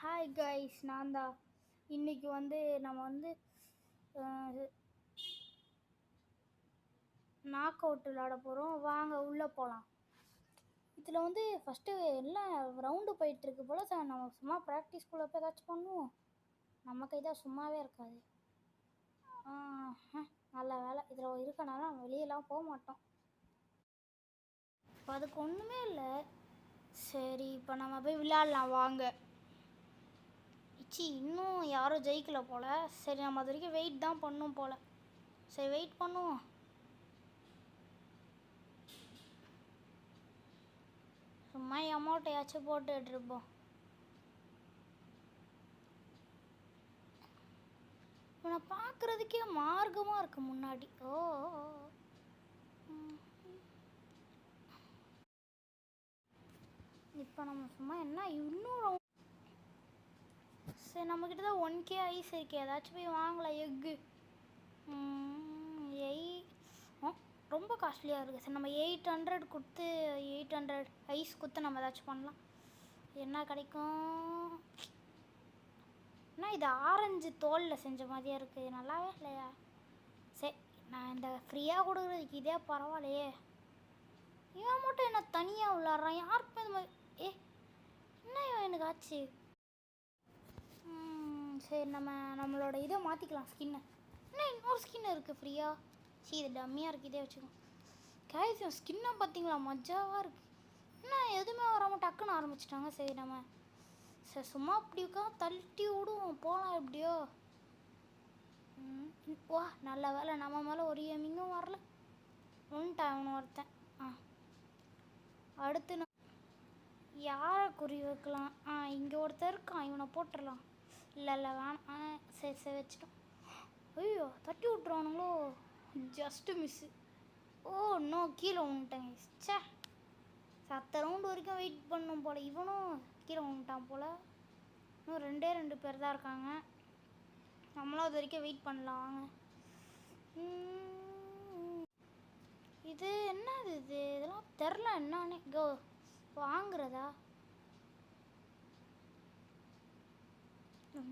Hi guys, நான் தான். இன்றைக்கி நம்ம நாக் அவுட் விளாட போகிறோம். வாங்க உள்ளே போகலாம். இதில் ஃபஸ்ட்டு எல்லாம் ரவுண்டு போயிட்டுருக்கு போல் சார். நம்ம சும்மா ப்ராக்டிஸ் போய் ஏதாச்சும் பண்ணுவோம். நம்ம கை தான் சும்மாவே இருக்காது. நல்ல வேலை இதில் இருக்கனால நம்ம வெளியெல்லாம் போக மாட்டோம். இப்போ அதுக்கு ஒன்றுமே இல்லை. சரி, இப்போ நம்ம போய் விளையாடலாம் வாங்க. இன்னும் யாரும் ஜெயிக்கல போல். சரி, நம்ம அது வரைக்கும் வெயிட் தான் பண்ணும் போல். சரி, வெயிட் பண்ணுவோம். சும்மா அமௌண்ட்டையாச்சும் போட்டுட்டு இருப்போம். இவனை பார்க்குறதுக்கே மார்க்கமாக இருக்கு முன்னாடி. இப்போ நம்ம சும்மா என்ன இன்னும் சரி, நம்மக்கிட்ட தான் 1K ஐஸ் இருக்கு. ஏதாச்சும் போய் வாங்கலாம். எக்கு ரொம்ப காஸ்ட்லியாக இருக்குது. சரி, நம்ம 800 கொடுத்து 800 ஐஸ் கொடுத்து நம்ம ஏதாச்சும் பண்ணலாம். என்ன கிடைக்கும்? இது ஆரஞ்சு தோலில் செஞ்ச மாதிரியே இருக்குது. நல்லாவே இல்லையா? சரி, நான் இந்த ஃப்ரீயாக கொடுக்குறதுக்கு இதே பரவாயில்லையே. இவன் மட்டும் என்ன தனியாக விளாட்றான்? யாருக்குமே இந்த மாதிரி என்ன எனக்கு ஆச்சு? சரி, நம்மளோட இதை மாற்றிக்கலாம். ஸ்கின்னை இன்னொரு ஸ்கின் இருக்குது ஃப்ரீயாக. இது டம்மியாக இருக்குது. இதே வச்சுக்கோங்க. கேஸ் ஸ்கின்னை பார்த்தீங்களா? மஜாவாக இருக்குது. எதுவுமே வராமல் டக்குன்னு ஆரம்பிச்சிட்டாங்க. சரி, நம்ம சும்மா அப்படி உட்காந்து தள்ளி விடுவோம். போகலாம் எப்படியோ. வா, நல்ல வேலை நம்ம மேலே ஒரு எமிங்கும் வரல. ஒன்ட்டான் ஒருத்தன். அடுத்து யாரை குறி வைக்கலாம்? இங்கே ஒருத்தர் இருக்கான். இவனை போட்டுடலாம். இல்லை வேணாம். சரி வச்சிட்டோம். ஐயோ, தட்டி விட்ருவானுங்களோ. Just miss. இன்னும் கீழே வின்ட்டேங்க. சே, சத்த ரவுண்டு வரைக்கும் வெயிட் பண்ணும் போல். இவனும் கீழே வின்ட்டான் போல். இன்னும் 2 பேர் தான் இருக்காங்க. நம்மளும் அது வரைக்கும் வெயிட் பண்ணலாம். வாங்க. இது என்னது? இதெல்லாம் தெரில என்னன்னு. வாங்குறதா?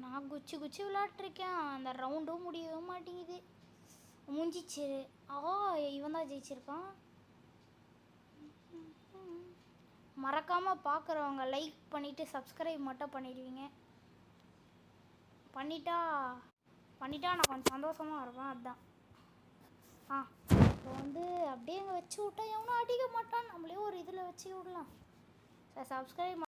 நான் குச்சி விளையாட்டுருக்கேன். அந்த ரவுண்டும் முடியவே மாட்டேங்குது. முடிஞ்சிச்சு. இவன் தான் ஜெயிச்சிருக்கான். மறக்காமல் பார்க்குறவங்க லைக் பண்ணிவிட்டு சப்ஸ்கிரைப் மட்டும் பண்ணிடுவீங்க. பண்ணிட்டா நான் கொஞ்சம் சந்தோஷமாக இருப்பேன். அதுதான். இப்போ அப்படியே இங்கே வச்சு விட்டா எவனும் அடிக்க மாட்டான். நம்மளே ஒரு இதில் வச்சு விடலாம். சப்ஸ்கிரைப்